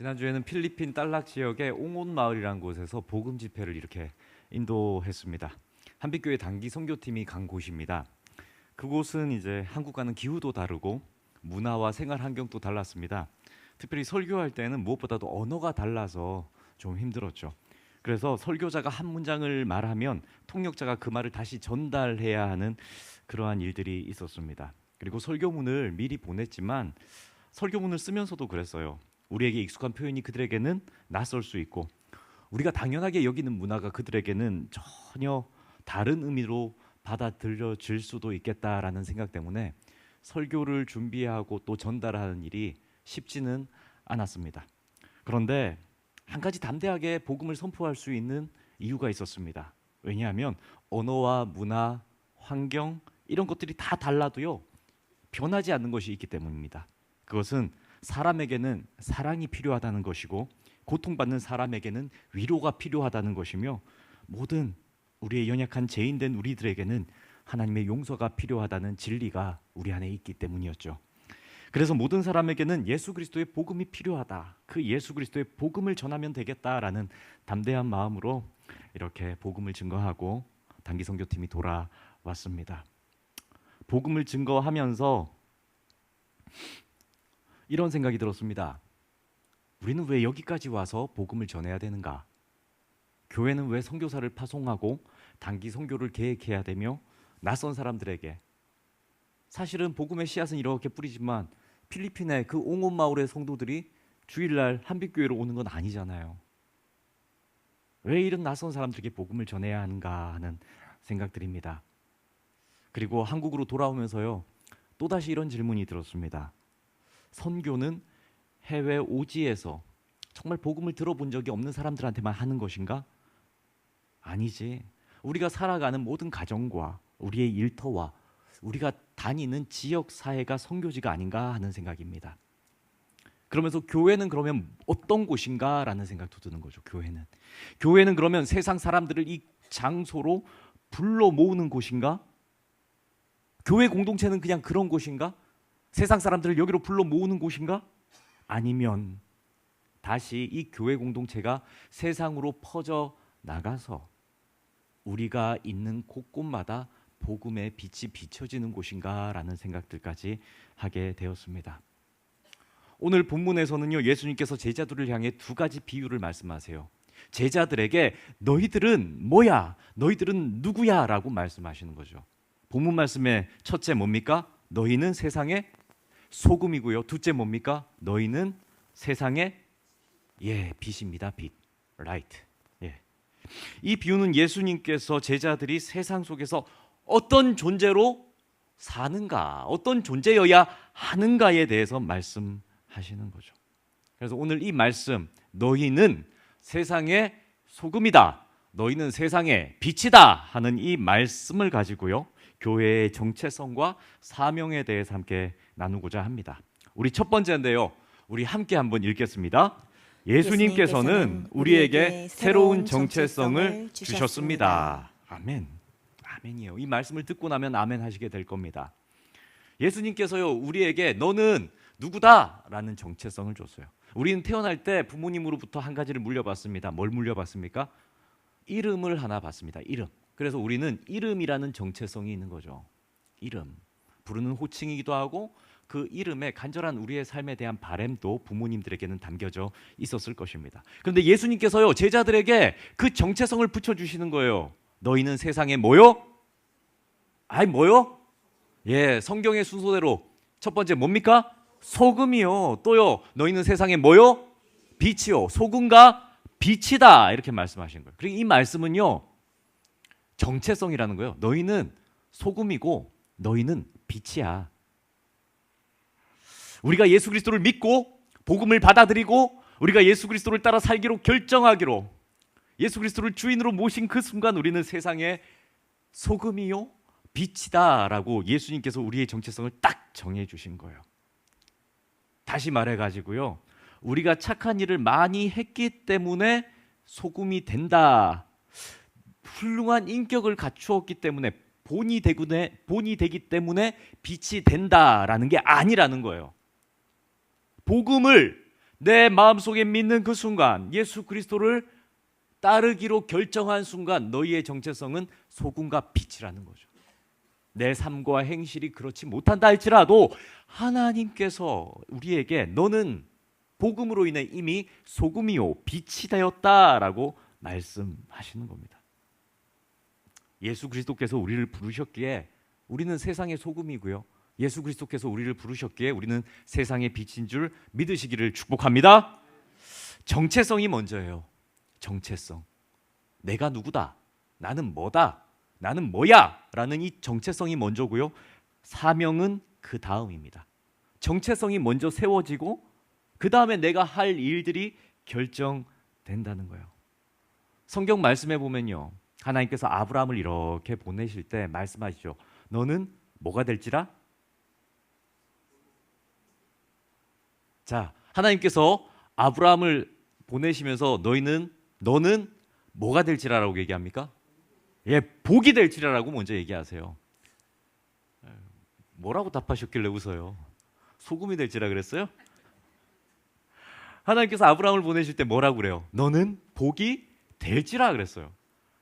지난주에는 필리핀 딸락 지역의 옹온 마을이라는 곳에서 복음 집회를 이렇게 인도했습니다. 한빛교회 단기 선교팀이 간 곳입니다. 그곳은 이제 한국과는 기후도 다르고 문화와 생활 환경도 달랐습니다. 특별히 설교할 때는 무엇보다도 언어가 달라서 좀 힘들었죠. 그래서 설교자가 한 문장을 말하면 통역자가 그 말을 다시 전달해야 하는 그러한 일들이 있었습니다. 그리고 설교문을 미리 보냈지만 설교문을 쓰면서도 그랬어요. 우리에게 익숙한 표현이 그들에게는 낯설 수 있고 우리가 당연하게 여기는 문화가 그들에게는 전혀 다른 의미로 받아들여질 수도 있겠다라는 생각 때문에 설교를 준비하고 또 전달하는 일이 쉽지는 않았습니다. 그런데 한 가지 담대하게 복음을 선포할 수 있는 이유가 있었습니다. 왜냐하면 언어와 문화, 환경 이런 것들이 다 달라도요 변하지 않는 것이 있기 때문입니다. 그것은 사람에게는 사랑이 필요하다는 것이고 고통받는 사람에게는 위로가 필요하다는 것이며 모든 우리의 연약한 죄인된 우리들에게는 하나님의 용서가 필요하다는 진리가 우리 안에 있기 때문이었죠. 그래서 모든 사람에게는 예수 그리스도의 복음이 필요하다. 그 예수 그리스도의 복음을 전하면 되겠다라는 담대한 마음으로 이렇게 복음을 증거하고 단기 선교팀이 돌아왔습니다. 복음을 증거하면서 이런 생각이 들었습니다. 우리는 왜 여기까지 와서 복음을 전해야 되는가? 교회는 왜 선교사를 파송하고 단기 선교를 계획해야 되며 낯선 사람들에게 사실은 복음의 씨앗은 이렇게 뿌리지만 필리핀의 그 옹온 마을의 성도들이 주일날 한빛교회로 오는 건 아니잖아요. 왜 이런 낯선 사람들에게 복음을 전해야 하는가 하는 생각들입니다. 그리고 한국으로 돌아오면서요 또다시 이런 질문이 들었습니다. 선교는 해외 오지에서 정말 복음을 들어본 적이 없는 사람들한테만 하는 것인가? 아니지. 우리가 살아가는 모든 가정과 우리의 일터와 우리가 다니는 지역 사회가 선교지가 아닌가 하는 생각입니다. 그러면서 교회는 그러면 어떤 곳인가 라는 생각도 드는 거죠. 교회는 그러면 세상 사람들을 이 장소로 불러 모으는 곳인가? 교회 공동체는 그냥 그런 곳인가? 세상 사람들을 여기로 불러 모으는 곳인가? 아니면 다시 이 교회 공동체가 세상으로 퍼져 나가서 우리가 있는 곳곳마다 복음의 빛이 비춰지는 곳인가라는 생각들까지 하게 되었습니다. 오늘 본문에서는요 예수님께서 제자들을 향해 두 가지 비유를 말씀하세요. 제자들에게 너희들은 뭐야? 너희들은 누구야? 라고 말씀하시는 거죠. 본문 말씀의 첫째 뭡니까? 너희는 세상의 소금이고요. 둘째 뭡니까? 너희는 세상의 빛입니다. 빛. 라이트. 이 비유는 예수님께서 제자들이 세상 속에서 어떤 존재로 사는가, 어떤 존재여야 하는가에 대해서 말씀하시는 거죠. 그래서 오늘 이 말씀, 너희는 세상의 소금이다, 너희는 세상의 빛이다 하는 이 말씀을 가지고요 교회의 정체성과 사명에 대해서 함께 나누고자 합니다. 우리 첫 번째인데요, 우리 함께 한번 읽겠습니다. 예수님께서는 우리에게 새로운 정체성을 주셨습니다. 아멘. 아멘이에요. 이 말씀을 듣고 나면 아멘 하시게 될 겁니다. 예수님께서요 우리에게 너는 누구다 라는 정체성을 줬어요. 우리는 태어날 때 부모님으로부터 한 가지를 물려받습니다. 뭘 물려받습니까? 이름을 하나 받습니다. 이름. 그래서 우리는 이름이라는 정체성이 있는 거죠. 이름. 부르는 호칭이기도 하고 그 이름에 간절한 우리의 삶에 대한 바램도 부모님들에게는 담겨져 있었을 것입니다. 그런데 예수님께서요 제자들에게 그 정체성을 붙여주시는 거예요. 너희는 세상에 뭐요? 뭐요? 성경의 순서대로 첫 번째 뭡니까? 소금이요. 또요 너희는 세상에 뭐요? 빛이요. 소금과 빛이다 이렇게 말씀하시는 거예요. 그리고 이 말씀은요 정체성이라는 거예요. 너희는 소금이고 너희는 빛이야. 우리가 예수 그리스도를 믿고 복음을 받아들이고 우리가 예수 그리스도를 따라 살기로 결정하기로 예수 그리스도를 주인으로 모신 그 순간 우리는 세상의 소금이요 빛이다 라고 예수님께서 우리의 정체성을 딱 정해 주신 거예요. 다시 말해가지고요 우리가 착한 일을 많이 했기 때문에 소금이 된다, 훌륭한 인격을 갖추었기 때문에 본이 되기 때문에 빛이 된다라는 게 아니라는 거예요. 복음을 내 마음속에 믿는 그 순간, 예수 그리스도를 따르기로 결정한 순간 너희의 정체성은 소금과 빛이라는 거죠. 내 삶과 행실이 그렇지 못한다 할지라도 하나님께서 우리에게 너는 복음으로 인해 이미 소금이요 빛이 되었다라고 말씀하시는 겁니다. 예수 그리스도께서 우리를 부르셨기에 우리는 세상의 소금이고요. 예수 그리스도께서 우리를 부르셨기에 우리는 세상의 빛인 줄 믿으시기를 축복합니다. 정체성이 먼저예요. 정체성. 내가 누구다. 나는 뭐다. 나는 뭐야? 라는 이 정체성이 먼저고요. 사명은 그 다음입니다. 정체성이 먼저 세워지고 그 다음에 내가 할 일들이 결정된다는 거예요. 성경 말씀에 보면요. 하나님께서 아브라함을 이렇게 보내실 때 말씀하시죠. 너는 뭐가 될지라? 자, 하나님께서 아브라함을 보내시면서 너는 뭐가 될지라라고 얘기합니까? 예, 복이 될지라라고 먼저 얘기하세요. 뭐라고 답하셨길래 웃어요? 소금이 될지라 그랬어요? 하나님께서 아브라함을 보내실 때 뭐라고 그래요? 너는 복이 될지라 그랬어요.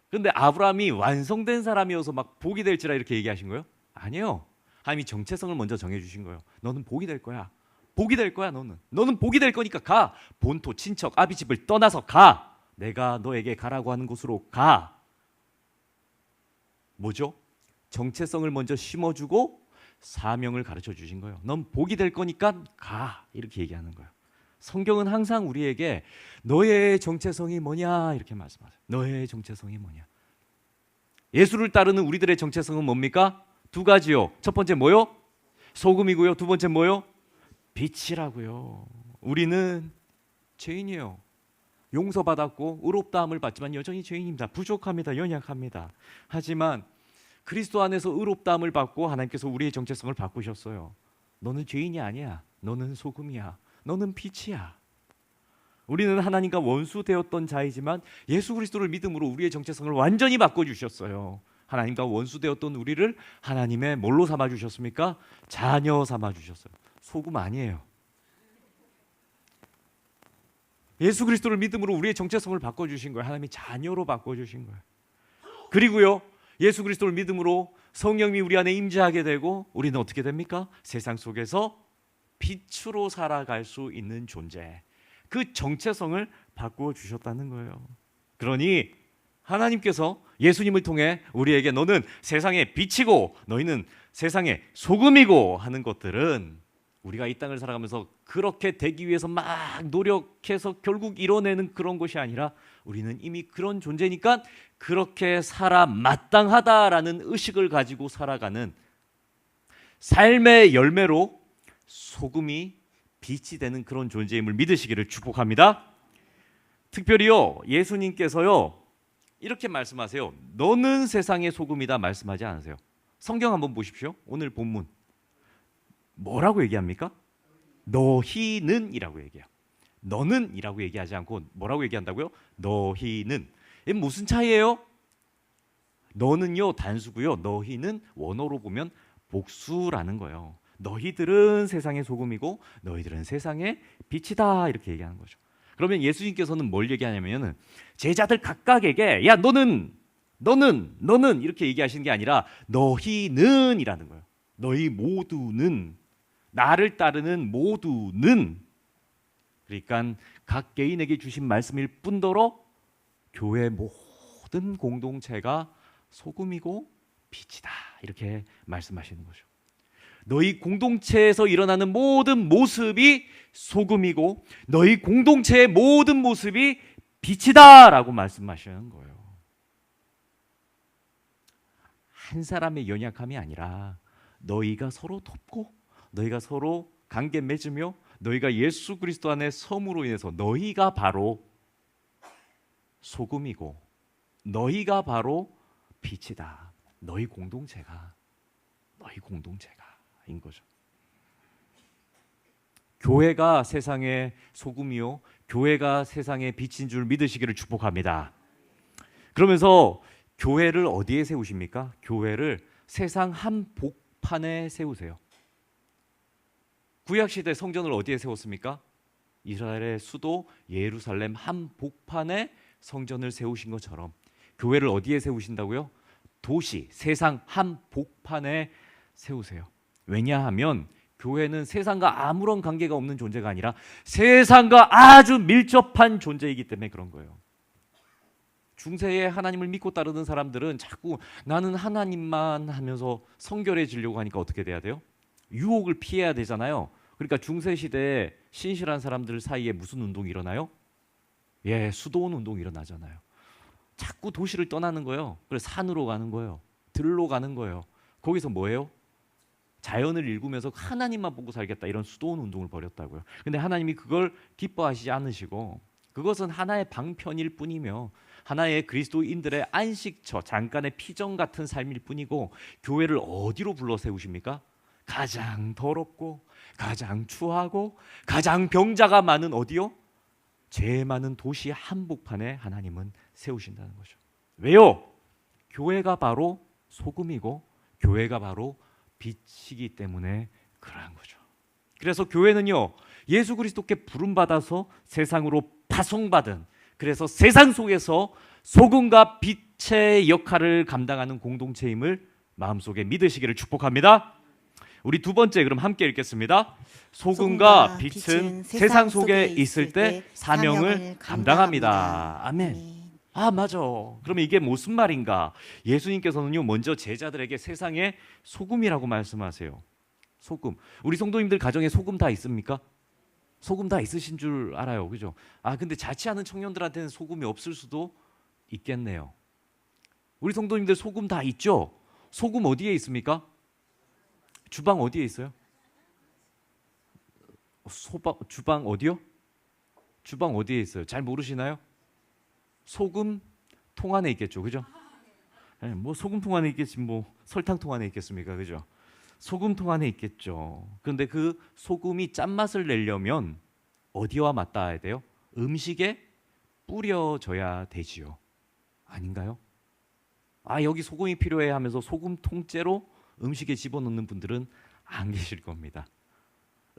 그런데 아브라함이 완성된 사람이어서 막 복이 될지라 이렇게 얘기하신 거예요? 아니요. 하나님이 정체성을 먼저 정해주신 거예요. 너는 복이 될 거야. 복이 될 거야. 너는 복이 될 거니까 가. 본토 친척 아비집을 떠나서 가. 내가 너에게 가라고 하는 곳으로 가. 뭐죠? 정체성을 먼저 심어주고 사명을 가르쳐 주신 거예요. 넌 복이 될 거니까 가. 이렇게 얘기하는 거예요. 성경은 항상 우리에게 너의 정체성이 뭐냐 이렇게 말씀하세요. 너의 정체성이 뭐냐. 예수를 따르는 우리들의 정체성은 뭡니까? 두 가지요. 첫 번째 뭐요? 소금이고요. 두 번째 뭐요? 빛이라고요. 우리는 죄인이에요. 용서받았고 의롭다함을 받지만 여전히 죄인입니다. 부족합니다. 연약합니다. 하지만 그리스도 안에서 의롭다함을 받고 하나님께서 우리의 정체성을 바꾸셨어요. 너는 죄인이 아니야. 너는 소금이야. 너는 빛이야. 우리는 하나님과 원수 되었던 자이지만 예수 그리스도를 믿음으로 우리의 정체성을 완전히 바꿔주셨어요. 하나님과 원수 되었던 우리를 하나님의 뭘로 삼아주셨습니까? 자녀 삼아주셨어요. 소금 아니에요. 예수 그리스도를 믿음으로 우리의 정체성을 바꿔주신 거예요. 하나님이 자녀로 바꿔주신 거예요. 그리고요, 예수 그리스도를 믿음으로 성령이 우리 안에 임재하게 되고 우리는 어떻게 됩니까? 세상 속에서 빛으로 살아갈 수 있는 존재. 그 정체성을 바꾸어 주셨다는 거예요. 그러니 하나님께서 예수님을 통해 우리에게 너는 세상의 빛이고 너희는 세상의 소금이고 하는 것들은 우리가 이 땅을 살아가면서 그렇게 되기 위해서 막 노력해서 결국 이뤄내는 그런 것이 아니라 우리는 이미 그런 존재니까 그렇게 살아 마땅하다라는 의식을 가지고 살아가는 삶의 열매로 소금이 빛이 되는 그런 존재임을 믿으시기를 축복합니다. 특별히요, 예수님께서요 이렇게 말씀하세요. 너는 세상의 소금이다 말씀하지 않으세요. 성경 한번 보십시오. 오늘 본문 뭐라고 얘기합니까? 너희는 이라고 얘기해요. 너는 이라고 얘기하지 않고 뭐라고 얘기한다고요? 너희는. 이게 무슨 차이예요? 너는요 단수고요. 너희는 원어로 보면 복수라는 거예요. 너희들은 세상의 소금이고 너희들은 세상의 빛이다 이렇게 얘기하는 거죠. 그러면 예수님께서는 뭘 얘기하냐면 제자들 각각에게 야 너는 이렇게 얘기하시는 게 아니라 너희는 이라는 거예요. 너희 모두는 나를 따르는 모두는 그러니까 각 개인에게 주신 말씀일 뿐더러 교회 모든 공동체가 소금이고 빛이다 이렇게 말씀하시는 거죠. 너희 공동체에서 일어나는 모든 모습이 소금이고 너희 공동체의 모든 모습이 빛이다 라고 말씀하시는 거예요. 한 사람의 연약함이 아니라 너희가 서로 돕고 너희가 서로 관계 맺으며 너희가 예수 그리스도 안에 섬으로 인해서 너희가 바로 소금이고 너희가 바로 빛이다. 너희 공동체가 인 거죠. 교회가 세상의 소금이요 교회가 세상의 빛인 줄 믿으시기를 축복합니다. 그러면서 교회를 어디에 세우십니까? 교회를 세상 한복판에 세우세요. 구약시대 성전을 어디에 세웠습니까? 이스라엘의 수도 예루살렘 한복판에 성전을 세우신 것처럼 교회를 어디에 세우신다고요? 도시, 세상 한복판에 세우세요. 왜냐하면 교회는 세상과 아무런 관계가 없는 존재가 아니라 세상과 아주 밀접한 존재이기 때문에 그런 거예요. 중세에 하나님을 믿고 따르는 사람들은 자꾸 나는 하나님만 하면서 성결해지려고 하니까 어떻게 돼야 돼요? 유혹을 피해야 되잖아요. 그러니까 중세 시대에 신실한 사람들 사이에 무슨 운동이 일어나요? 예, 수도원 운동이 일어나잖아요. 자꾸 도시를 떠나는 거예요. 그래서 산으로 가는 거예요. 들로 가는 거예요. 거기서 뭐예요? 자연을 일구면서 하나님만 보고 살겠다 이런 수도원 운동을 벌였다고요. 근데 하나님이 그걸 기뻐하시지 않으시고 그것은 하나의 방편일 뿐이며 하나의 그리스도인들의 안식처, 잠깐의 피정 같은 삶일 뿐이고 교회를 어디로 불러 세우십니까? 가장 더럽고 가장 추하고 가장 병자가 많은 어디요? 죄 많은 도시 한복판에 하나님은 세우신다는 거죠. 왜요? 교회가 바로 소금이고 교회가 바로 빛이기 때문에 그러한 거죠. 그래서 교회는요, 예수 그리스도께 부름받아서 세상으로 파송받은, 그래서 세상 속에서 소금과 빛의 역할을 감당하는 공동체임을 마음속에 믿으시기를 축복합니다. 우리 두 번째 그럼 함께 읽겠습니다. 소금과 빛은 세상 속에 있을 때 사명을 감당합니다. 아멘. 아, 맞아. 그러면 이게 무슨 말인가? 예수님께서는요, 먼저 제자들에게 세상의 소금이라고 말씀하세요. 소금. 우리 성도님들 가정에 소금 다 있습니까? 소금 다 있으신 줄 알아요. 그죠? 아, 근데 자취하는 청년들한테는 소금이 없을 수도 있겠네요. 우리 성도님들 소금 다 있죠? 소금 어디에 있습니까? 주방 어디에 있어요? 주방 어디요? 주방 어디에 있어요? 잘 모르시나요? 소금 통 안에 있겠죠, 그죠? 네, 뭐 소금 통 안에 있겠지, 뭐 설탕 통 안에 있겠습니까, 그죠? 소금 통 안에 있겠죠. 그런데 그 소금이 짠맛을 내려면 어디와 맞닿아야 돼요? 음식에 뿌려져야 되지요. 아닌가요? 아, 여기 소금이 필요해 하면서 소금 통째로 음식에 집어넣는 분들은 안 계실 겁니다.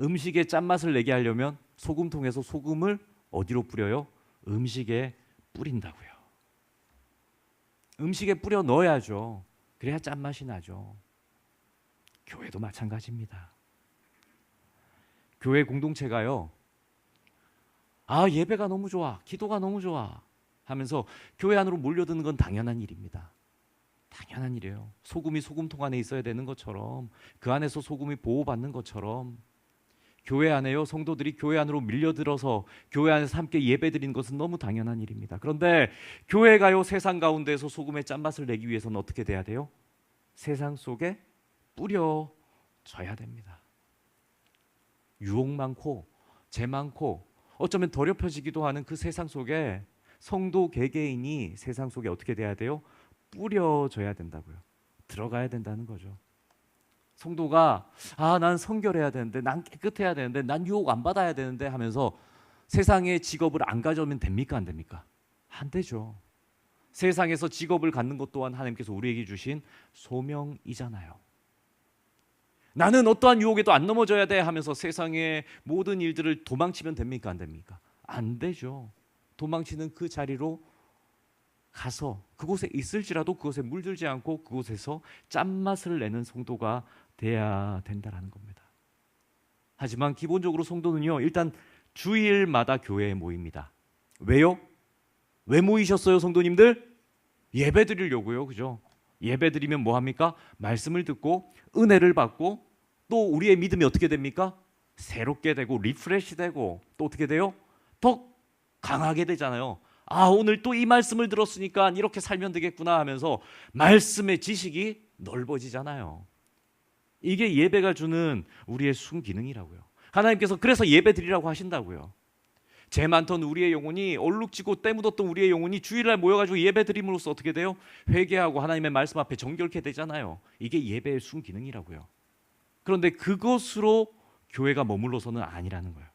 음식에 짠맛을 내게 하려면 소금통에서 소금을 어디로 뿌려요? 음식에 뿌린다고요. 음식에 뿌려 넣어야죠. 그래야 짠맛이 나죠. 교회도 마찬가지입니다. 교회 공동체가요, 아, 예배가 너무 좋아, 기도가 너무 좋아 하면서 교회 안으로 몰려드는 건 당연한 일입니다. 당연한 일이에요. 소금이 소금통 안에 있어야 되는 것처럼, 그 안에서 소금이 보호받는 것처럼 교회 안에요, 성도들이 교회 안으로 밀려들어서 교회 안에서 함께 예배드리는 것은 너무 당연한 일입니다. 그런데 교회가요, 세상 가운데서 소금의 짠맛을 내기 위해서는 어떻게 돼야 돼요? 세상 속에 뿌려져야 됩니다. 유혹 많고 죄 많고 어쩌면 더럽혀지기도 하는 그 세상 속에 성도 개개인이 세상 속에 어떻게 돼야 돼요? 뿌려져야 된다고요. 들어가야 된다는 거죠. 성도가 아, 난 성결해야 되는데, 난 깨끗해야 되는데, 난 유혹 안 받아야 되는데 하면서 세상의 직업을 안 가져오면 됩니까, 안 됩니까? 안 되죠. 세상에서 직업을 갖는 것 또한 하나님께서 우리에게 주신 소명이잖아요. 나는 어떠한 유혹에도 안 넘어져야 돼 하면서 세상의 모든 일들을 도망치면 됩니까, 안 됩니까? 안 되죠. 도망치는 그 자리로 가서 그곳에 있을지라도 그곳에 물들지 않고 그곳에서 짠맛을 내는 성도가 돼야 된다는 겁니다. 하지만 기본적으로 성도는요, 일단 주일마다 교회에 모입니다. 왜요? 왜 모이셨어요, 성도님들? 예배 드리려고요, 그죠? 예배 드리면 뭐 합니까? 말씀을 듣고 은혜를 받고 또 우리의 믿음이 어떻게 됩니까? 새롭게 되고 리프레시 되고 또 어떻게 돼요? 더 강하게 되잖아요. 아, 오늘 또 이 말씀을 들었으니까 이렇게 살면 되겠구나 하면서 말씀의 지식이 넓어지잖아요. 이게 예배가 주는 우리의 순기능이라고요. 하나님께서 그래서 예배 드리라고 하신다고요. 죄 많던 우리의 영혼이, 얼룩지고 때 묻었던 우리의 영혼이 주일날 모여가지고 예배 드림으로써 어떻게 돼요? 회개하고 하나님의 말씀 앞에 정결케 되잖아요. 이게 예배의 순기능이라고요. 그런데 그것으로 교회가 머물러서는 아니라는 거예요.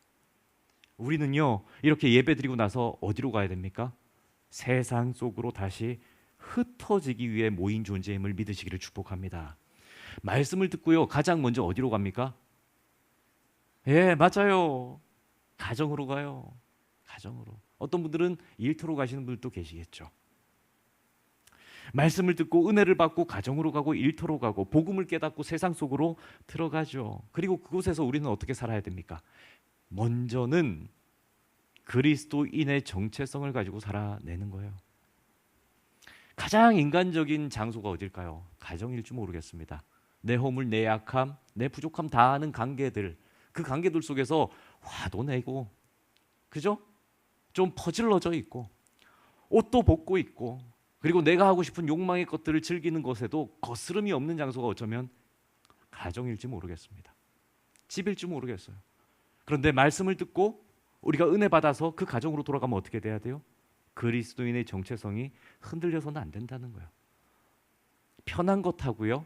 우리는요, 이렇게 예배드리고 나서 어디로 가야 됩니까? 세상 속으로 다시 흩어지기 위해 모인 존재임을 믿으시기를 축복합니다. 말씀을 듣고요, 가장 먼저 어디로 갑니까? 예, 맞아요. 가정으로 가요. 가정으로. 어떤 분들은 일터로 가시는 분들도 계시겠죠. 말씀을 듣고 은혜를 받고 가정으로 가고 일터로 가고 복음을 깨닫고 세상 속으로 들어가죠. 그리고 그곳에서 우리는 어떻게 살아야 됩니까? 먼저는 그리스도인의 정체성을 가지고 살아내는 거예요. 가장 인간적인 장소가 어딜까요? 가정일지 모르겠습니다. 내 허물, 내 약함, 내 부족함 다 아는 관계들, 그 관계들 속에서 화도 내고, 그죠? 좀 퍼질러져 있고, 옷도 벗고 있고, 그리고 내가 하고 싶은 욕망의 것들을 즐기는 것에도 거스름이 없는 장소가 어쩌면 가정일지 모르겠습니다. 집일지 모르겠어요. 그런데 말씀을 듣고 우리가 은혜 받아서 그 가정으로 돌아가면 어떻게 돼야 돼요? 그리스도인의 정체성이 흔들려서는 안 된다는 거예요. 편한 것하고요,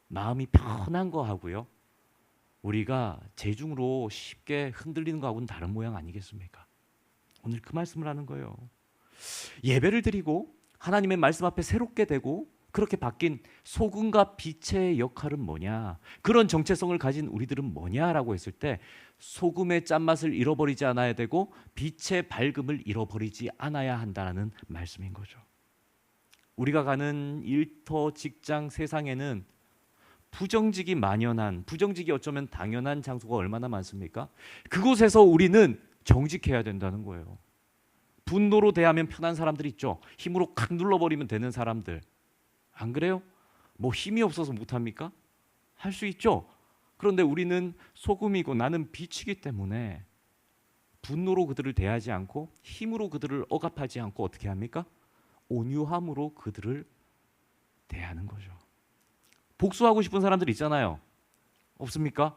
마음이 편한 거하고요, 우리가 재중으로 쉽게 흔들리는 거하고는 다른 모양 아니겠습니까? 오늘 그 말씀을 하는 거예요. 예배를 드리고 하나님의 말씀 앞에 새롭게 되고 그렇게 바뀐 소금과 빛의 역할은 뭐냐, 그런 정체성을 가진 우리들은 뭐냐라고 했을 때 소금의 짠맛을 잃어버리지 않아야 되고 빛의 밝음을 잃어버리지 않아야 한다는 말씀인 거죠. 우리가 가는 일터, 직장, 세상에는 부정직이 만연한, 부정직이 어쩌면 당연한 장소가 얼마나 많습니까? 그곳에서 우리는 정직해야 된다는 거예요. 분노로 대하면 편한 사람들 있죠. 힘으로 칵 눌러버리면 되는 사람들. 안 그래요? 뭐 힘이 없어서 못합니까? 할 수 있죠. 그런데 우리는 소금이고 나는 빛이기 때문에 분노로 그들을 대하지 않고 힘으로 그들을 억압하지 않고 어떻게 합니까? 온유함으로 그들을 대하는 거죠. 복수하고 싶은 사람들 있잖아요. 없습니까?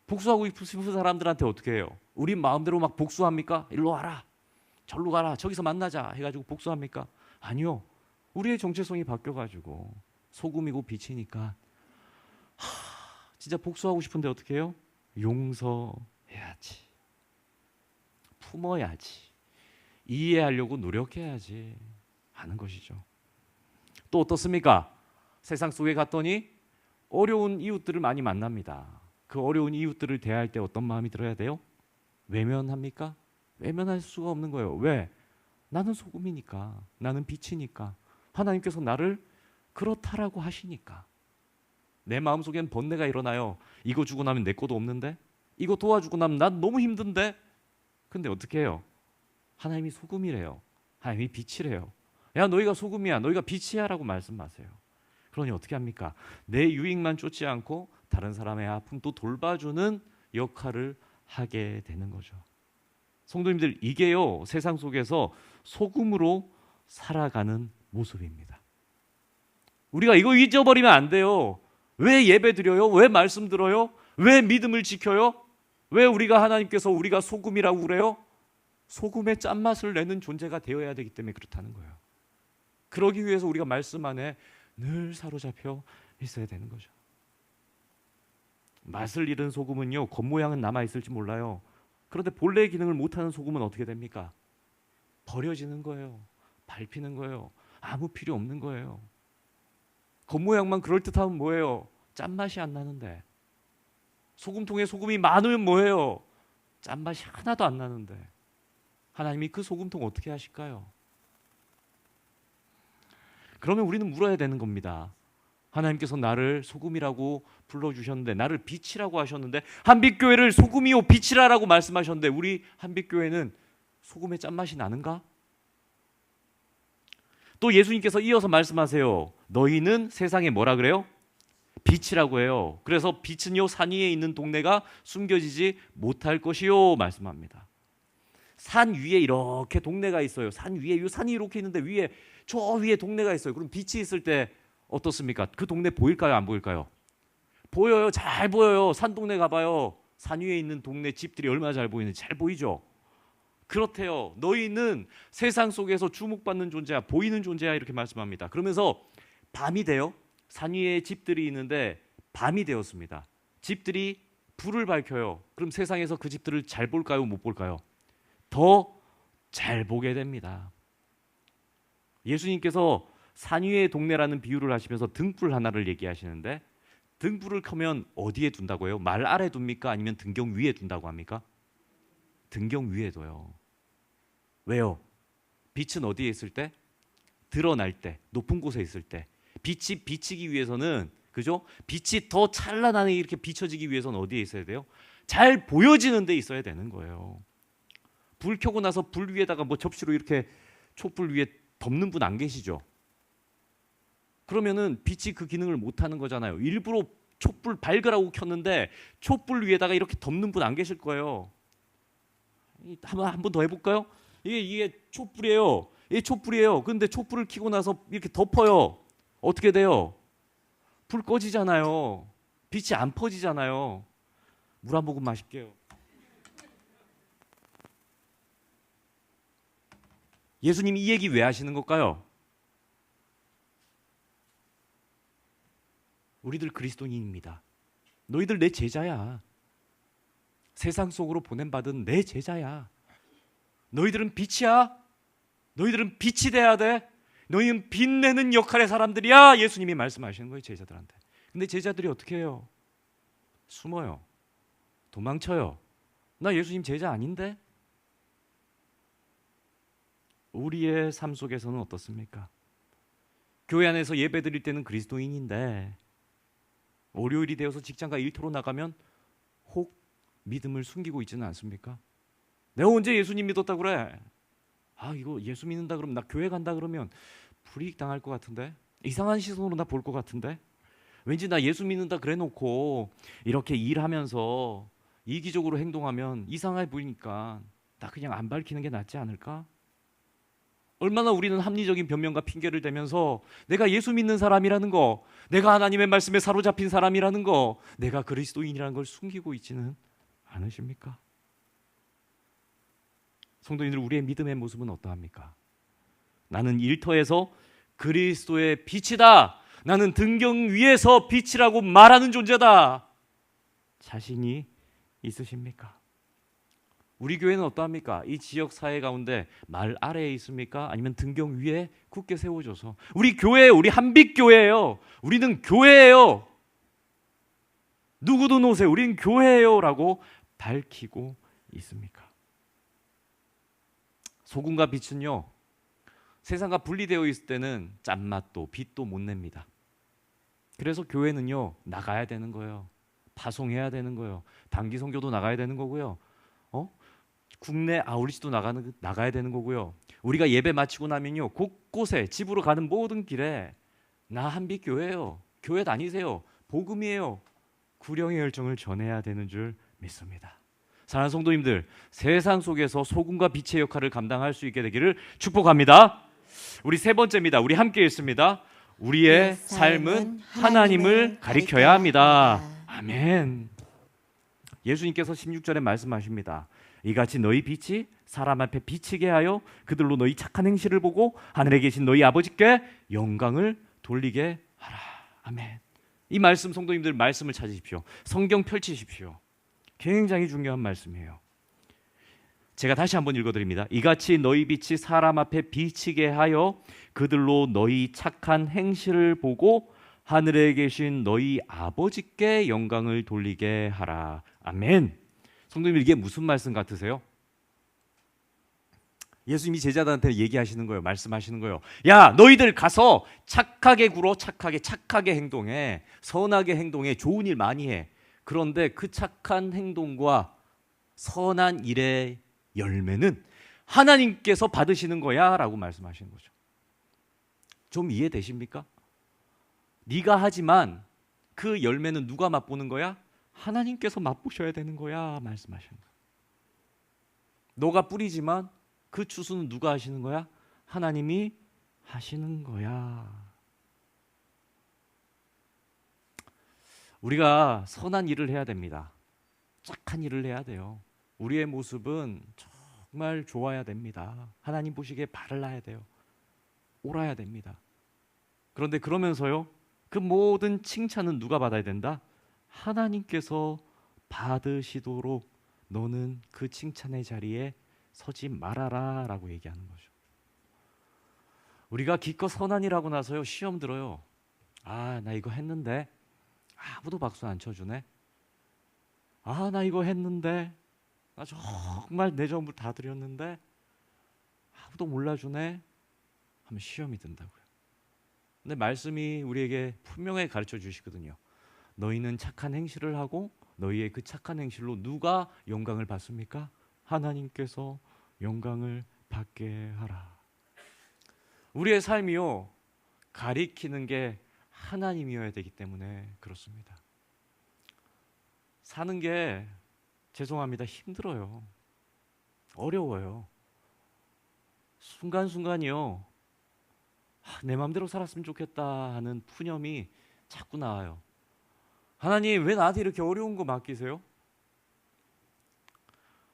복수하고 싶은 사람들한테 어떻게 해요? 우리 마음대로 막 복수합니까? 일로 와라, 절로 가라, 저기서 만나자 해가지고 복수합니까? 아니요. 우리의 정체성이 바뀌어가지고 소금이고 빛이니까 진짜 복수하고 싶은데 어떻게 해요? 용서해야지, 품어야지, 이해하려고 노력해야지 하는 것이죠. 또 어떻습니까? 세상 속에 갔더니 어려운 이웃들을 많이 만납니다. 그 어려운 이웃들을 대할 때 어떤 마음이 들어야 돼요? 외면합니까? 외면할 수가 없는 거예요. 왜? 나는 소금이니까, 나는 빛이니까, 하나님께서 나를 그렇다라고 하시니까. 내 마음속엔 번뇌가 일어나요. 이거 주고 나면 내 것도 없는데, 이거 도와주고 나면 난 너무 힘든데. 근데 어떻게 해요? 하나님이 소금이래요. 하나님이 빛이래요. 야, 너희가 소금이야, 너희가 빛이야 라고 말씀하세요. 그러니 어떻게 합니까? 내 유익만 쫓지 않고 다른 사람의 아픔도 돌봐주는 역할을 하게 되는 거죠. 성도님들, 이게요, 세상 속에서 소금으로 살아가는 모습입니다. 우리가 이거 잊어버리면 안 돼요. 왜 예배 드려요? 왜 말씀 들어요? 왜 믿음을 지켜요? 왜 우리가 하나님께서 우리가 소금이라고 그래요? 소금의 짠맛을 내는 존재가 되어야 되기 때문에 그렇다는 거예요. 그러기 위해서 우리가 말씀 안에 늘 사로잡혀 있어야 되는 거죠. 맛을 잃은 소금은요, 겉모양은 남아있을지 몰라요. 그런데 본래의 기능을 못하는 소금은 어떻게 됩니까? 버려지는 거예요. 밟히는 거예요. 아무 필요 없는 거예요. 겉모양만 그럴듯하면 뭐예요? 짠맛이 안 나는데. 소금통에 소금이 많으면 뭐예요? 짠맛이 하나도 안 나는데. 하나님이 그 소금통 어떻게 하실까요? 그러면 우리는 물어야 되는 겁니다. 하나님께서 나를 소금이라고 불러주셨는데, 나를 빛이라고 하셨는데, 한빛교회를 소금이요 빛이라라고 말씀하셨는데 우리 한빛교회는 소금의 짠맛이 나는가? 또 예수님께서 이어서 말씀하세요. 너희는 세상에 뭐라 그래요? 빛이라고 해요. 그래서 빛은요 산 위에 있는 동네가 숨겨지지 못할 것이요 말씀합니다. 산 위에 이렇게 동네가 있어요. 산 위에, 이 산이 이렇게 있는데 위에, 저 위에 동네가 있어요. 그럼 빛이 있을 때 어떻습니까? 그 동네 보일까요? 안 보일까요? 보여요. 잘 보여요. 산 동네 가봐요. 산 위에 있는 동네 집들이 얼마나 잘 보이는지 잘 보이죠? 그렇대요. 너희는 세상 속에서 주목받는 존재야, 보이는 존재야 이렇게 말씀합니다. 그러면서 밤이 돼요. 산 위에 집들이 있는데 밤이 되었습니다. 집들이 불을 밝혀요. 그럼 세상에서 그 집들을 잘 볼까요? 못 볼까요? 더 잘 보게 됩니다. 예수님께서 산 위의 동네라는 비유를 하시면서 등불 하나를 얘기하시는데 등불을 켜면 어디에 둔다고요? 말 아래 둡니까? 아니면 등경 위에 둔다고 합니까? 등경 위에 둬요. 왜요? 빛은 어디에 있을 때? 드러날 때, 높은 곳에 있을 때. 빛이 비치기 위해서는, 그죠? 빛이 더 찬란하게 이렇게 비춰지기 위해서는 어디에 있어야 돼요? 잘 보여지는 데 있어야 되는 거예요. 불 켜고 나서 불 위에다가 뭐 접시로 이렇게 촛불 위에 덮는 분 안 계시죠? 그러면은 빛이 그 기능을 못 하는 거잖아요. 일부러 촛불 밝으라고 켰는데 촛불 위에다가 이렇게 덮는 분 안 계실 거예요. 한 번 더 해볼까요? 이게 촛불이에요. 이게 촛불이에요. 근데 촛불을 켜고 나서 이렇게 덮어요. 어떻게 돼요? 불 꺼지잖아요. 빛이 안 퍼지잖아요. 물 한 모금 마실게요. 예수님이 이 얘기 왜 하시는 걸까요? 우리들 그리스도인입니다. 너희들 내 제자야. 세상 속으로 보냄받은 내 제자야. 너희들은 빛이야. 너희들은 빛이 돼야 돼. 너희는 빛내는 역할의 사람들이야. 예수님이 말씀하시는 거예요, 제자들한테. 근데 제자들이 어떻게 해요? 숨어요. 도망쳐요. 나 예수님 제자 아닌데? 우리의 삶 속에서는 어떻습니까? 교회 안에서 예배 드릴 때는 그리스도인인데 월요일이 되어서 직장과 일터로 나가면 혹 믿음을 숨기고 있지는 않습니까? 내가 언제 예수님 믿었다 그래? 아, 이거 예수 믿는다 그러면, 나 교회 간다 그러면 불이익 당할 것 같은데? 이상한 시선으로 나 볼 것 같은데? 왠지 나 예수 믿는다 그래 놓고 이렇게 일하면서 이기적으로 행동하면 이상해 보이니까 나 그냥 안 밝히는 게 낫지 않을까? 얼마나 우리는 합리적인 변명과 핑계를 대면서 내가 예수 믿는 사람이라는 거, 내가 하나님의 말씀에 사로잡힌 사람이라는 거, 내가 그리스도인이라는 걸 숨기고 있지는 않으십니까? 성도님들, 우리의 믿음의 모습은 어떠합니까? 나는 일터에서 그리스도의 빛이다. 나는 등경 위에서 빛이라고 말하는 존재다. 자신이 있으십니까? 우리 교회는 어떠합니까? 이 지역 사회 가운데 말 아래에 있습니까? 아니면 등경 위에 굳게 세워줘서 우리 교회, 우리 한빛교회예요. 우리는 교회예요. 누구도 노세, 우린 교회예요 라고 밝히고 있습니까? 소금과 빛은요, 세상과 분리되어 있을 때는 짠맛도 빛도 못 냅니다. 그래서 교회는요, 나가야 되는 거예요. 파송해야 되는 거예요. 단기 선교도 나가야 되는 거고요. 국내 아우리시도 나가야 되는 거고요. 우리가 예배 마치고 나면요, 곳곳에 집으로 가는 모든 길에 나 한빛교회예요. 교회 다니세요. 복음이에요. 구령의 열정을 전해야 되는 줄 믿습니다. 사랑하는 성도님들, 세상 속에서 소금과 빛의 역할을 감당할 수 있게 되기를 축복합니다. 우리 세 번째입니다. 우리 함께 읽습니다. 우리의 삶은 하나님을 가리켜야 합니다. 아멘. 예수님께서 16절에 말씀하십니다. 이같이 너희 빛이 사람 앞에 비치게 하여 그들로 너희 착한 행실을 보고 하늘에 계신 너희 아버지께 영광을 돌리게 하라. 아멘. 이 말씀, 성도님들 말씀을 찾으십시오. 성경 펼치십시오. 굉장히 중요한 말씀이에요. 제가 다시 한번 읽어드립니다. 이같이 너희 빛이 사람 앞에 비치게 하여 그들로 너희 착한 행실을 보고 하늘에 계신 너희 아버지께 영광을 돌리게 하라. 아멘. 성도님, 이게 무슨 말씀 같으세요? 예수님이 제자들한테 얘기하시는 거예요. 말씀하시는 거예요. 야, 너희들 가서 착하게 굴어, 착하게 행동해. 선하게 행동해. 좋은 일 많이 해. 그런데 그 착한 행동과 선한 일의 열매는 하나님께서 받으시는 거야 라고 말씀하시는 거죠. 좀 이해되십니까? 네가 하지만 그 열매는 누가 맛보는 거야? 하나님께서 맛보셔야 되는 거야 말씀하시는 거야. 너가 뿌리지만 그 추수는 누가 하시는 거야? 하나님이 하시는 거야. 우리가 선한 일을 해야 됩니다. 착한 일을 해야 돼요. 우리의 모습은 정말 좋아야 됩니다. 하나님 보시기에 바랄라야 돼요. 옳아야 됩니다. 그런데 그러면서요, 그 모든 칭찬은 누가 받아야 된다? 하나님께서 받으시도록 너는 그 칭찬의 자리에 서지 말아라 라고 얘기하는 거죠. 우리가 기껏 선한 일하고 나서요, 시험 들어요. 아, 나 이거 했는데 아무도 박수 안 쳐주네. 아, 나 이거 했는데, 나 정말 내 전부 다 드렸는데 아무도 몰라주네 하면 시험이 든다고요. 근데 말씀이 우리에게 분명하게 가르쳐 주시거든요. 너희는 착한 행실을 하고 너희의 그 착한 행실로 누가 영광을 받습니까? 하나님께서 영광을 받게 하라. 우리의 삶이요, 가리키는 게 하나님이어야 되기 때문에 그렇습니다. 사는 게 죄송합니다, 힘들어요. 어려워요. 순간순간이요, 내 마음대로 살았으면 좋겠다 하는 푸념이 자꾸 나와요. 하나님, 왜 나한테 이렇게 어려운 거 맡기세요?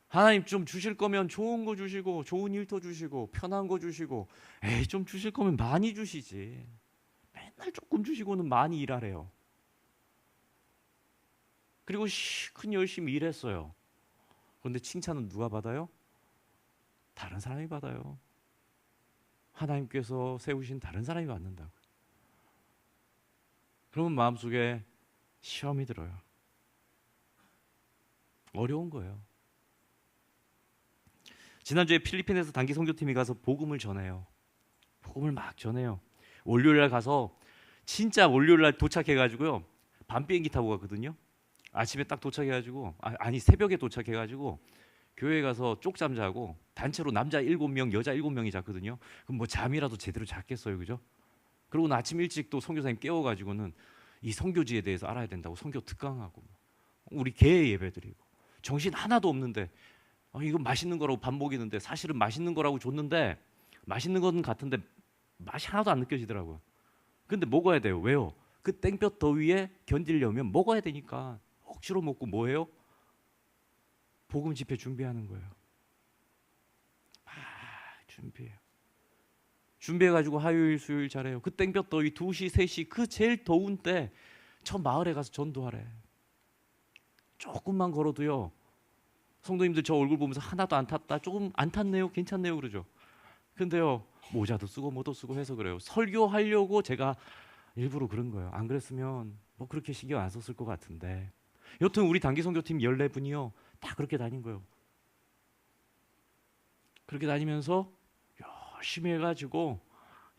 하나님, 좀 주실 거면 좋은 거 주시고 좋은 일터 주시고 편한 거 주시고, 에이, 좀 주실 거면 많이 주시지. 맨날 조금 주시고는 많이 일하래요. 그리고 큰 열심히 일했어요. 그런데 칭찬은 누가 받아요? 다른 사람이 받아요. 하나님께서 세우신 다른 사람이 받는다고. 그러면 마음속에 시험이 들어요. 어려운 거예요. 지난주에 필리핀에서 단기 선교팀이 가서 복음을 전해요. 복음을 막 전해요. 월요일날 가서, 진짜 월요일날 도착해가지고요, 밤 비행기 타고 가거든요. 아침에 딱 도착해가지고, 아니 새벽에 도착해가지고 교회 가서 쪽잠 자고, 단체로 남자 7명 여자 7명이 잤거든요. 그럼 뭐 잠이라도 제대로 잤겠어요, 그죠? 그러고 아침 일찍 또 선교사님 깨워가지고는 이 선교지에 대해서 알아야 된다고 선교 특강하고, 우리 개회 예배드리고, 정신 하나도 없는데, 이거 맛있는 거라고 밥 먹이는데, 사실은 맛있는 거라고 줬는데 맛있는 건 같은데 맛이 하나도 안 느껴지더라고요. 근데 먹어야 돼요. 왜요? 그 땡볕 더위에 견디려면 먹어야 되니까 억지로 먹고, 뭐해요? 복음 집회 준비하는 거예요. 준비해요. 준비해가지고 화요일 수요일 잘해요. 그 땡볕 더위 2시 3시 그 제일 더운 때 저 마을에 가서 전도하래. 조금만 걸어도요, 성도님들 저 얼굴 보면서 하나도 안 탔다, 조금 안 탔네요, 괜찮네요 그러죠. 근데요, 모자도 쓰고 뭐도 쓰고 해서 그래요. 설교하려고 제가 일부러 그런 거예요. 안 그랬으면 뭐 그렇게 신경 안 썼을 것 같은데. 여튼 우리 단기 선교팀 14분이요 다 그렇게 다닌 거예요. 그렇게 다니면서 열심히 해가지고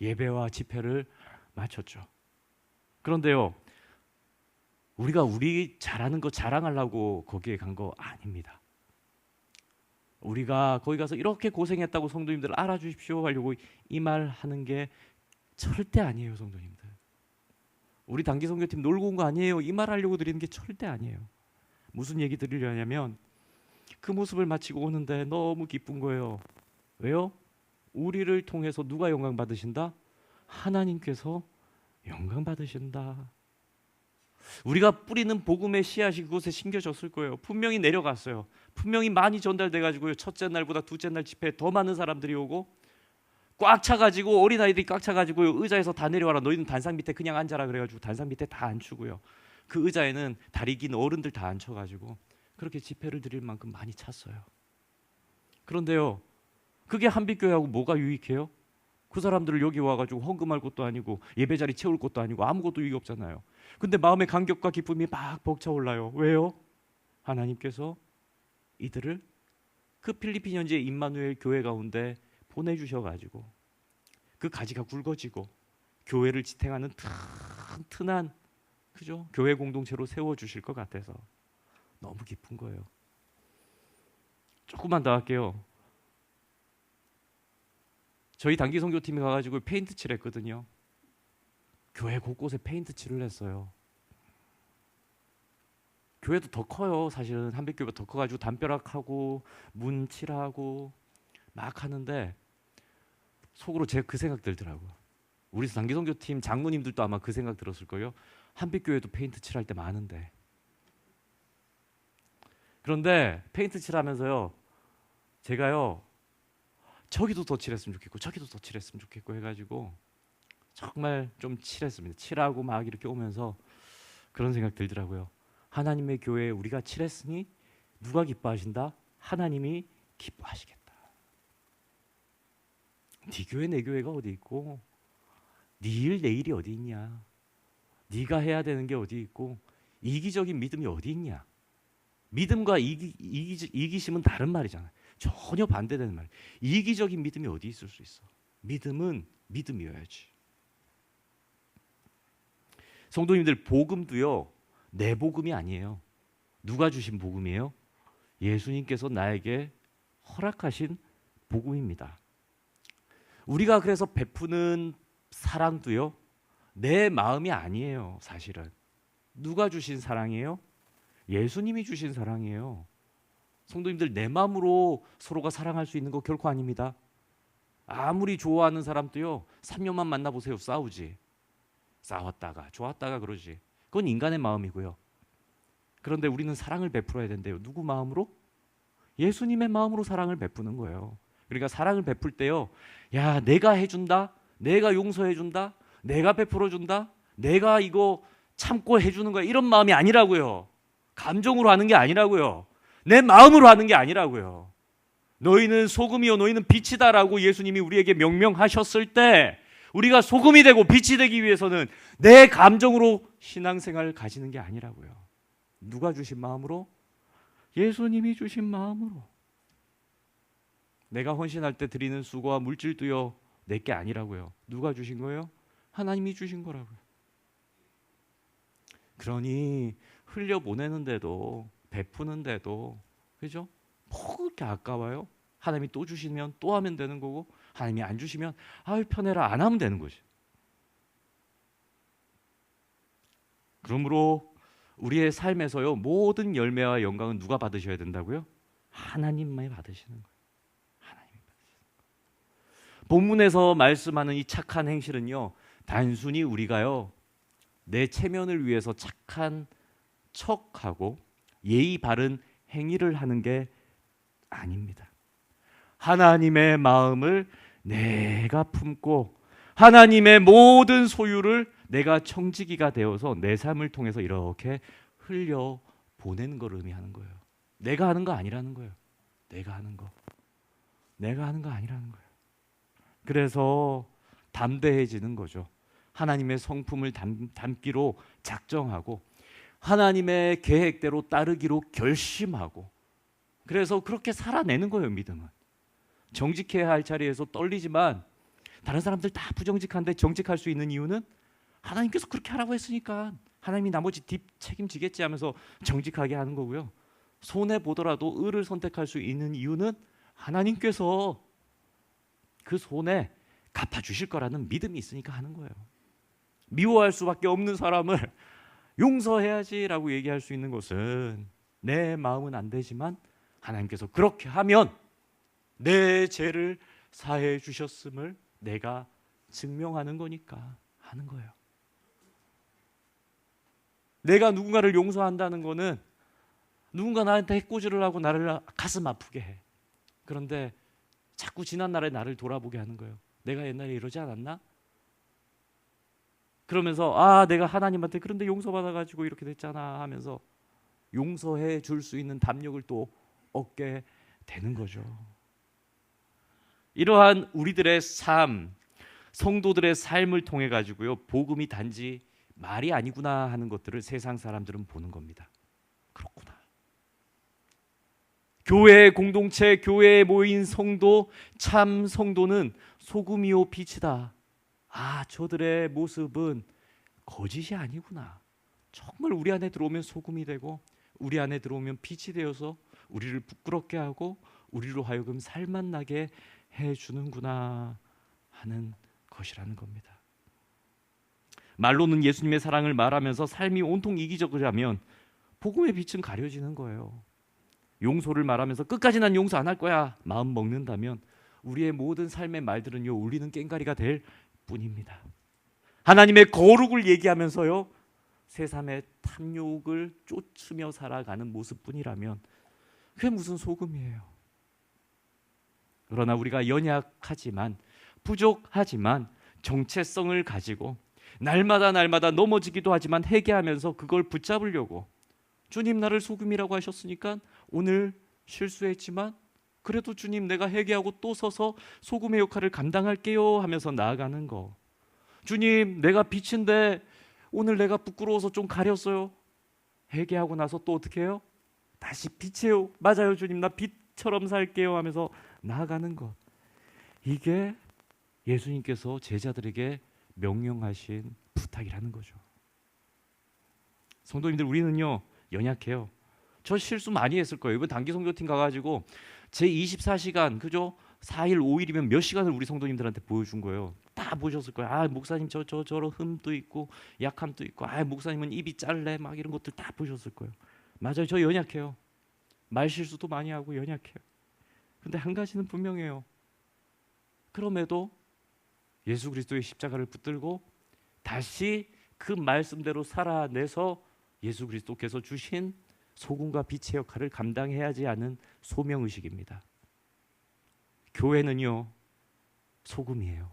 예배와 집회를 마쳤죠. 그런데요, 우리가 우리 잘하는 거 자랑하려고 거기에 간 거 아닙니다. 우리가 거기 가서 이렇게 고생했다고 성도님들 알아주십시오 하려고 이 말 하는 게 절대 아니에요, 성도님들. 우리 단기 선교팀 놀고 온 거 아니에요, 이 말 하려고 드리는 게 절대 아니에요. 무슨 얘기 드리려냐면, 그 모습을 마치고 오는데 너무 기쁜 거예요. 왜요? 우리를 통해서 누가 영광 받으신다? 하나님께서 영광 받으신다. 우리가 뿌리는 복음의 씨앗이 그곳에 심겨졌을 거예요. 분명히 내려갔어요. 분명히 많이 전달돼 가지고요, 첫째 날보다 둘째 날 집회에 더 많은 사람들이 오고, 꽉 차가지고 어린아이들이 꽉 차가지고요, 의자에서 다 내려와라, 너희는 단상 밑에 그냥 앉아라 그래가지고 단상 밑에 다 앉추고요, 그 의자에는 다리 긴 어른들 다 앉혀가지고 그렇게 집회를 드릴 만큼 많이 찼어요. 그런데요, 그게 한빛교회하고 뭐가 유익해요? 그 사람들을 여기 와가지고 헌금할 것도 아니고 예배 자리 채울 것도 아니고 아무것도 유익 없잖아요. 근데 마음의 감격과 기쁨이 막 벅차올라요. 왜요? 하나님께서 이들을 그 필리핀 현지의 임마누엘 교회 가운데 보내주셔가지고 그 가지가 굵어지고 교회를 지탱하는 튼튼한, 그죠? 교회 공동체로 세워주실 것 같아서 너무 기쁜 거예요. 조금만 더 할게요. 저희 단기 선교팀이 가가지고 페인트 칠했거든요. 교회 곳곳에 페인트 칠을 했어요. 교회도 더 커요. 사실은 한빛교회가 더 커가지고 담벼락하고 문 칠하고 막 하는데, 속으로 제가 그 생각 들더라고요. 우리 단기 선교팀 장로님들도 아마 그 생각 들었을 거예요. 한빛교회도 페인트 칠할 때 많은데. 그런데 페인트 칠하면서요, 제가요, 저기도 더 칠했으면 좋겠고 저기도 더 칠했으면 좋겠고 해가지고 정말 좀 칠했습니다. 칠하고 막 이렇게 오면서 그런 생각 들더라고요. 하나님의 교회에 우리가 칠했으니 누가 기뻐하신다? 하나님이 기뻐하시겠다. 네 교회 내 교회가 어디 있고, 네 일 내 일이 어디 있냐? 네가 해야 되는 게 어디 있고, 이기적인 믿음이 어디 있냐? 믿음과 이기심은 다른 말이잖아요. 전혀 반대되는 말. 이기적인 믿음이 어디 있을 수 있어? 믿음은 믿음이어야지. 성도님들, 복음도요, 내 복음이 아니에요. 누가 주신 복음이에요? 예수님께서 나에게 허락하신 복음입니다. 우리가 그래서 베푸는 사랑도요, 내 마음이 아니에요. 사실은 누가 주신 사랑이에요? 예수님이 주신 사랑이에요. 성도님들, 내 마음으로 서로가 사랑할 수 있는 거 결코 아닙니다. 아무리 좋아하는 사람도요, 3년만 만나보세요. 싸우지. 싸웠다가 좋았다가 그러지. 그건 인간의 마음이고요. 그런데 우리는 사랑을 베풀어야 된대요. 누구 마음으로? 예수님의 마음으로 사랑을 베푸는 거예요. 그러니까 사랑을 베풀 때요, 야, 내가 해준다, 내가 용서해준다, 내가 베풀어준다, 내가 이거 참고 해주는 거야, 이런 마음이 아니라고요. 감정으로 하는 게 아니라고요. 내 마음으로 하는 게 아니라고요. 너희는 소금이요 너희는 빛이다라고 예수님이 우리에게 명명하셨을 때, 우리가 소금이 되고 빛이 되기 위해서는 내 감정으로 신앙생활을 가지는 게 아니라고요. 누가 주신 마음으로? 예수님이 주신 마음으로. 내가 헌신할 때 드리는 수고와 물질도요, 내게 아니라고요. 누가 주신 거예요? 하나님이 주신 거라고요. 그러니 흘려보내는데도, 베푸는데도, 그죠? 뭐 그렇게 아까워요? 하나님이 또 주시면 또 하면 되는 거고, 하나님이 안 주시면 아유 편해라, 안 하면 되는 거지. 그러므로 우리의 삶에서요, 모든 열매와 영광은 누가 받으셔야 된다고요? 하나님만이 받으시는 거예요. 하나님이 받으시는 거예요. 본문에서 말씀하는 이 착한 행실은요, 단순히 우리가요, 내 체면을 위해서 착한 척하고 예의 바른 행위를 하는 게 아닙니다. 하나님의 마음을 내가 품고 하나님의 모든 소유를 내가 청지기가 되어서 내 삶을 통해서 이렇게 흘려 보내는 걸 의미하는 거예요. 내가 하는 거 아니라는 거예요. 내가 하는 거 아니라는 거예요. 그래서 담대해지는 거죠. 하나님의 성품을 담기로 작정하고 하나님의 계획대로 따르기로 결심하고, 그래서 그렇게 살아내는 거예요. 믿음은 정직해야 할 자리에서 떨리지만, 다른 사람들 다 부정직한데 정직할 수 있는 이유는 하나님께서 그렇게 하라고 했으니까 하나님이 나머지 뒷 책임지겠지 하면서 정직하게 하는 거고요. 손해 보더라도 의를 선택할 수 있는 이유는 하나님께서 그 손해 갚아주실 거라는 믿음이 있으니까 하는 거예요. 미워할 수밖에 없는 사람을 용서해야지라고 얘기할 수 있는 것은, 내 마음은 안 되지만 하나님께서 그렇게 하면 내 죄를 사해 주셨음을 내가 증명하는 거니까 하는 거예요. 내가 누군가를 용서한다는 거는 누군가 나한테 해코지를 하고 나를 가슴 아프게 해. 그런데 자꾸 지난날의 나를 돌아보게 하는 거예요. 내가 옛날에 이러지 않았나? 그러면서 내가 하나님한테 그런데 용서받아가지고 이렇게 됐잖아 하면서 용서해 줄 수 있는 담력을 또 얻게 되는 거죠. 이러한 우리들의 삶, 성도들의 삶을 통해 가지고요, 복음이 단지 말이 아니구나 하는 것들을 세상 사람들은 보는 겁니다. 그렇구나. 교회 공동체, 교회에 모인 성도, 참 성도는 소금이요 빛이다. 저들의 모습은 거짓이 아니구나. 정말 우리 안에 들어오면 소금이 되고 우리 안에 들어오면 빛이 되어서 우리를 부끄럽게 하고 우리로 하여금 살맛 나게 해주는구나 하는 것이라는 겁니다. 말로는 예수님의 사랑을 말하면서 삶이 온통 이기적이라면 복음의 빛은 가려지는 거예요. 용서를 말하면서 끝까지 난 용서 안 할 거야 마음 먹는다면 우리의 모든 삶의 말들은요, 울리는 꽹과리가 될 뿐입니다. 하나님의 거룩을 얘기하면서요, 세상의 탐욕을 쫓으며 살아가는 모습뿐이라면 그게 무슨 소금이에요. 그러나 우리가 연약하지만, 부족하지만 정체성을 가지고 날마다 넘어지기도 하지만 회개하면서 그걸 붙잡으려고, 주님 나를 소금이라고 하셨으니까 오늘 실수했지만 그래도 주님 내가 회개하고 또 서서 소금의 역할을 감당할게요 하면서 나아가는 거. 주님 내가 빛인데 오늘 내가 부끄러워서 좀 가렸어요. 회개하고 나서 또 어떻게 해요? 다시 빛이에요. 맞아요, 주님, 나 빛처럼 살게요 하면서 나아가는 것. 이게 예수님께서 제자들에게 명령하신 부탁이라는 거죠. 성도님들, 우리는요 연약해요. 저 실수 많이 했을 거예요. 이번 단기 선교팀 가가지고 제 24시간 그죠? 4일 5일이면 몇 시간을 우리 성도님들한테 보여준 거예요. 다 보셨을 거예요. 아, 목사님 저런 흠도 있고 약함도 있고, 아, 목사님은 입이 짧래 막 이런 것들 다 보셨을 거예요. 맞아요, 저 연약해요. 말 실수도 많이 하고 연약해요. 근데 한 가지는 분명해요. 그럼에도 예수 그리스도의 십자가를 붙들고 다시 그 말씀대로 살아내서 예수 그리스도께서 주신 소금과 빛의 역할을 감당해야지 하는 소명의식입니다. 교회는요 소금이에요.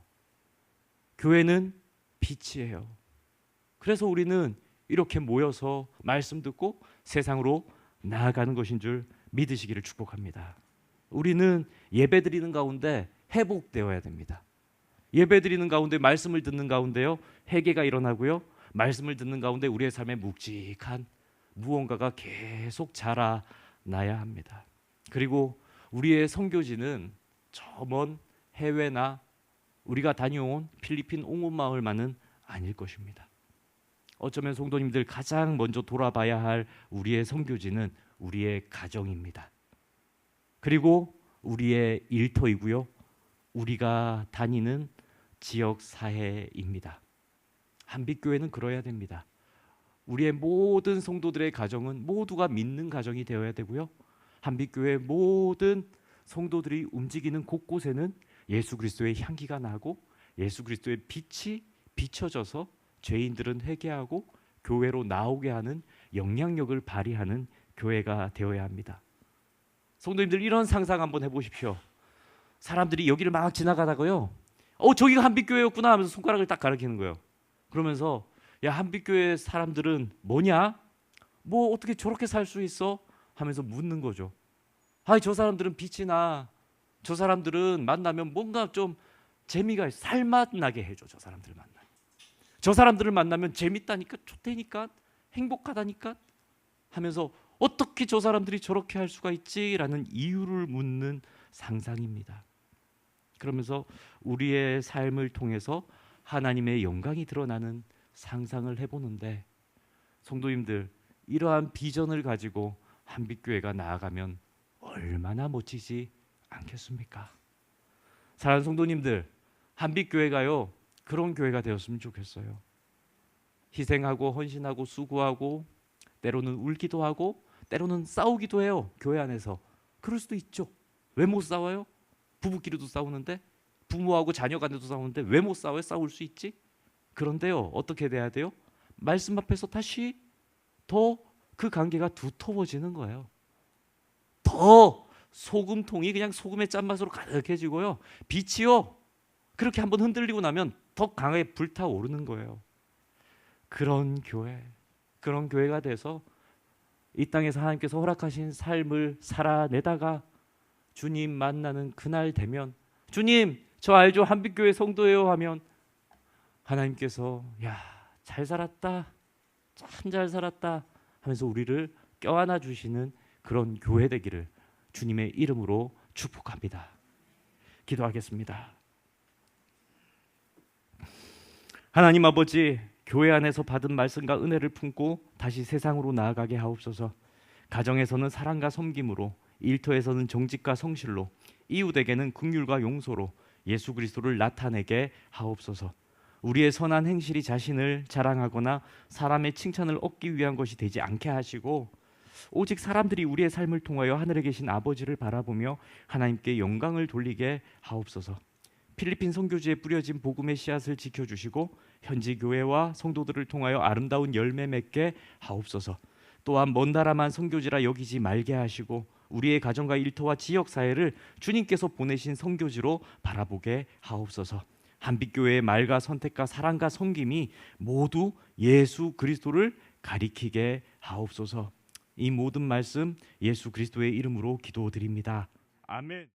교회는 빛이에요. 그래서 우리는 이렇게 모여서 말씀 듣고 세상으로 나아가는 것인 줄 믿으시기를 축복합니다. 우리는 예배드리는 가운데 회복되어야 됩니다. 예배드리는 가운데, 말씀을 듣는 가운데요 회개가 일어나고요, 말씀을 듣는 가운데 우리의 삶에 묵직한 무언가가 계속 자라나야 합니다. 그리고 우리의 선교지는 저 먼 해외나 우리가 다녀온 필리핀 옹호마을만은 아닐 것입니다. 어쩌면 성도님들 가장 먼저 돌아봐야 할 우리의 선교지는 우리의 가정입니다. 그리고 우리의 일터이고요, 우리가 다니는 지역 사회입니다. 한빛교회는 그러해야 됩니다. 우리의 모든 성도들의 가정은 모두가 믿는 가정이 되어야 되고요, 한빛교회 모든 성도들이 움직이는 곳곳에는 예수 그리스도의 향기가 나고 예수 그리스도의 빛이 비춰져서 죄인들은 회개하고 교회로 나오게 하는 영향력을 발휘하는 교회가 되어야 합니다. 성도님들, 이런 상상 한번 해보십시오. 사람들이 여기를 막 지나가다가요, 저기가 한빛교회였구나 하면서 손가락을 딱 가리키는 거예요. 그러면서 야, 한빛교회 사람들은 뭐냐? 뭐 어떻게 저렇게 살 수 있어? 하면서 묻는 거죠. 저 사람들은 빛이 나. 저 사람들은 만나면 뭔가 좀 재미가 있어. 살맛 나게 해줘. 저 사람들 만나면. 저 사람들을 만나면 재밌다니까, 좋다니까, 행복하다니까 하면서 어떻게 저 사람들이 저렇게 할 수가 있지라는 이유를 묻는 상상입니다. 그러면서 우리의 삶을 통해서 하나님의 영광이 드러나는 상상을 해보는데, 성도님들, 이러한 비전을 가지고 한빛교회가 나아가면 얼마나 멋지지 않겠습니까? 사랑하는 성도님들, 한빛교회가요 그런 교회가 되었으면 좋겠어요. 희생하고 헌신하고 수고하고 때로는 울기도 하고 때로는 싸우기도 해요. 교회 안에서. 그럴 수도 있죠. 왜 못 싸워요? 부부끼리도 싸우는데, 부모하고 자녀 간에도 싸우는데 왜 못 싸워요? 싸울 수 있지. 그런데요, 어떻게 돼야 돼요? 말씀 앞에서 다시 더 그 관계가 두터워지는 거예요. 더 소금통이 그냥 소금의 짠맛으로 가득해지고요, 빛이요 그렇게 한번 흔들리고 나면 더 강하게 불타오르는 거예요. 그런 교회가 돼서 이 땅에서 하나님께서 허락하신 삶을 살아내다가 주님 만나는 그날 되면, 주님 저 알죠, 한빛교회 성도예요 하면 하나님께서 야, 잘 살았다, 참 잘 살았다 하면서 우리를 껴안아 주시는 그런 교회 되기를 주님의 이름으로 축복합니다. 기도하겠습니다. 하나님 아버지, 교회 안에서 받은 말씀과 은혜를 품고 다시 세상으로 나아가게 하옵소서. 가정에서는 사랑과 섬김으로, 일터에서는 정직과 성실로, 이웃에게는 긍휼과 용서로 예수 그리스도를 나타내게 하옵소서. 우리의 선한 행실이 자신을 자랑하거나 사람의 칭찬을 얻기 위한 것이 되지 않게 하시고, 오직 사람들이 우리의 삶을 통하여 하늘에 계신 아버지를 바라보며 하나님께 영광을 돌리게 하옵소서. 필리핀 선교지에 뿌려진 복음의 씨앗을 지켜주시고 현지 교회와 성도들을 통하여 아름다운 열매 맺게 하옵소서. 또한 먼 나라만 선교지라 여기지 말게 하시고 우리의 가정과 일터와 지역 사회를 주님께서 보내신 선교지로 바라보게 하옵소서. 한빛교회의 말과 선택과 사랑과 섬김이 모두 예수 그리스도를 가리키게 하옵소서. 이 모든 말씀 예수 그리스도의 이름으로 기도드립니다. 아멘.